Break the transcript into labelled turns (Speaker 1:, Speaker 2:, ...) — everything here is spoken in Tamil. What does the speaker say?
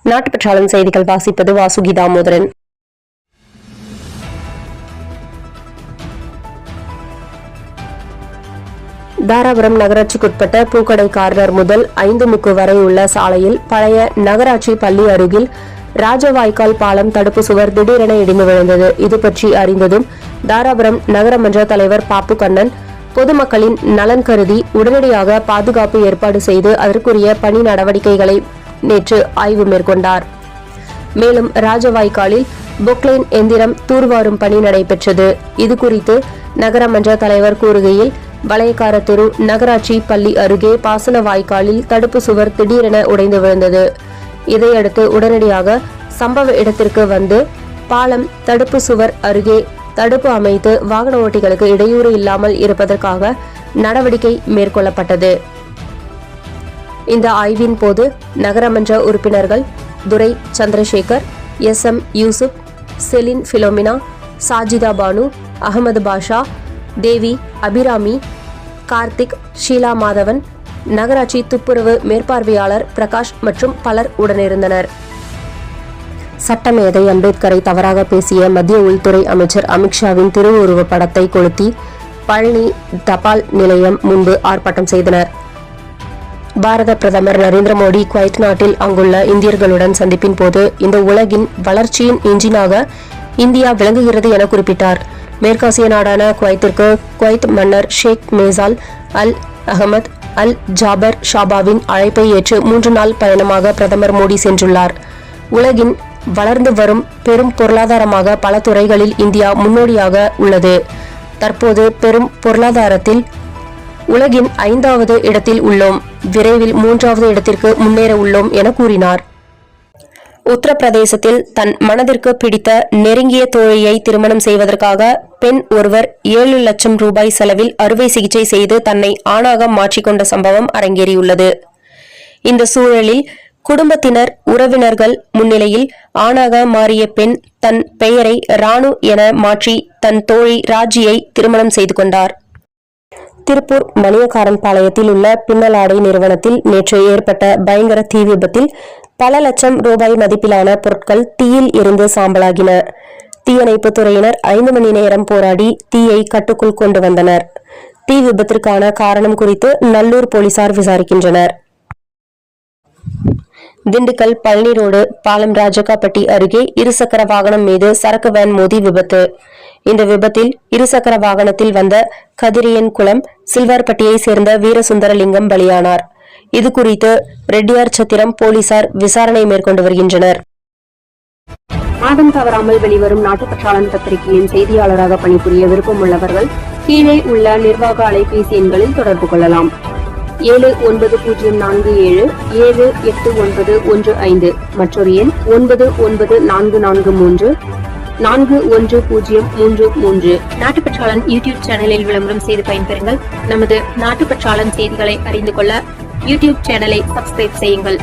Speaker 1: நாட்டுப்பற்றாளன் செய்திகள் வாசிப்பது வாசுகி தாமோதரன். தாராபுரம் நகராட்சிக்குட்பட்ட பூக்கடை கார்னர் முதல் 5 முக்கு வரை உள்ள சாலையில் பழைய நகராட்சி பள்ளி அருகில் ராஜவாய்க்கால் பாலம் தடுப்பு சுவர் திடீரென இடிந்து விழுந்தது. இது பற்றி அறிந்ததும் தாராபுரம் நகரமன்ற தலைவர் பாப்பு கண்ணன் பொதுமக்களின் நலன் கருதி உடனடியாக பாதுகாப்பு ஏற்பாடு செய்து அதற்குரிய பணி நடவடிக்கைகளை நேற்று ஆய்வு மேற்கொண்டார். மேலும் ராஜவாய்க்காலில் பொக்லைன் எந்திரம் தூர்வாரும் பணி நடைபெற்றது. இதுகுறித்து நகரமன்ற தலைவர் கூறுகையில், வளையக்கார தெரு நகராட்சி பள்ளி அருகே பாசன வாய்க்காலில் தடுப்பு சுவர் திடீரென உடைந்து விழுந்தது. இதையடுத்து உடனடியாக சம்பவ இடத்திற்கு வந்து பாலம் தடுப்பு சுவர் அருகே தடுப்பு அமைத்து வாகன ஓட்டிகளுக்கு இடையூறு இல்லாமல் இருப்பதற்காக நடவடிக்கை மேற்கொள்ளப்பட்டது. இந்த ஆய்வின் போது நகரமன்ற உறுப்பினர்கள் துரை சந்திரசேகர், SM யூசுப், செலின் பிலோமினா, சாஜிதா பானு, அகமது பாஷா, தேவி, அபிராமி, கார்த்திக், ஷீலா மாதவன், நகராட்சி துப்புரவு மேற்பார்வையாளர் பிரகாஷ் மற்றும் பலர் உடனிருந்தனர். சட்டமேதை அம்பேத்கரை தவறாக பேசிய மத்திய உள்துறை அமைச்சர் அமித்ஷாவின் திருவுருவ படத்தை கொளுத்தி பழனி தபால் நிலையம் முன்பு ஆர்ப்பாட்டம் செய்தனர். பாரத பிரதமர் நரேந்திர மோடி குவைத் நாட்டில் அங்குள்ள இந்தியர்களுடன் சந்திப்பின் போது இந்த உலகின் வளர்ச்சியின் இன்ஜினாக இந்தியா விளங்குகிறது என குறிப்பிட்டார். மேற்காசிய நாடான குவைத்திற்கு குவைத் மன்னர் ஷேக் மேசால் அல் அகமது அல் ஜாபர் ஷாபாவின் அழைப்பை ஏற்று 3 நாள் பயணமாக பிரதமர் மோடி சென்றுள்ளார். உலகின் வளர்ந்து வரும் பெரும் பொருளாதாரமாக பல துறைகளில் இந்தியா முன்னோடியாக உள்ளது. தற்போது பெரும் பொருளாதாரத்தில் உலகின் 5வது இடத்தில் உள்ளோம். விரைவில் 3வது இடத்திற்கு முன்னேற உள்ளோம் என கூறினார். உத்தரப்பிரதேசத்தில் தன் மனதிற்கு பிடித்த நெருங்கிய தோழியை திருமணம் செய்வதற்காக பெண் ஒருவர் 7 லட்சம் ரூபாய் செலவில் அறுவை சிகிச்சை செய்து தன்னை ஆணாக மாற்றிக்கொண்ட சம்பவம் அரங்கேறியுள்ளது. இந்த சூழலில் குடும்பத்தினர் உறவினர்கள் முன்னிலையில் ஆணாக மாறிய பெண் தன் பெயரை ராணு என மாற்றி தன் தோழி ராஜியை திருமணம் செய்து கொண்டார். திருப்பூர் மணியக்காரன் பாளையத்தில் உள்ள பின்னலாடை நிறுவனத்தில் நேற்று ஏற்பட்ட பயங்கர தீ விபத்தில் பல லட்சம் ரூபாய் மதிப்பிலான பொருட்கள் தீயில் எரிந்து சாம்பலாகின. தீயணைப்பு துறையினர் 5 மணி நேரம் போராடி தீயை கட்டுக்குள் கொண்டு வந்தனர். தீ விபத்திற்கான காரணம் குறித்து நல்லூர் போலீசார் விசாரிக்கின்றனர். திண்டுக்கல் பழனி ரோடு பாலம் ராஜகாப்பட்டி அருகே இருசக்கர வாகனம் மீது சரக்கு வேன் மோதி விபத்து. இந்த விபத்தில் இருசக்கர வாகனத்தில் வந்த கதிரியன் குளம் சில்வார்பட்டியை சேர்ந்த வீரசுந்தரலிங்கம் பலியானார். இதுகுறித்து ரெட்டியார் சத்திரம் போலீசார் விசாரணை மேற்கொண்டு வருகின்றனர். மாதம் தவறாமல் வெளிவரும் நாட்டுப்பற்றாளன் பத்திரிகையின் செய்தியாளராக பணிபுரிய விருப்பம் உள்ளவர்கள் கீழே உள்ள நிர்வாக அலைபேசி எண்களில் தொடர்பு கொள்ளலாம். 7947789115 மற்றொரு எண் 9944341033. நாட்டுப்பற்றாளன் யூடியூப் சேனலில் விளம்பரம் செய்து பயன்பெறுங்கள். நமது நாட்டுப்பற்றாளன் செய்திகளை அறிந்து கொள்ள யூடியூப் சேனலை சப்ஸ்கிரைப் செய்யுங்கள்.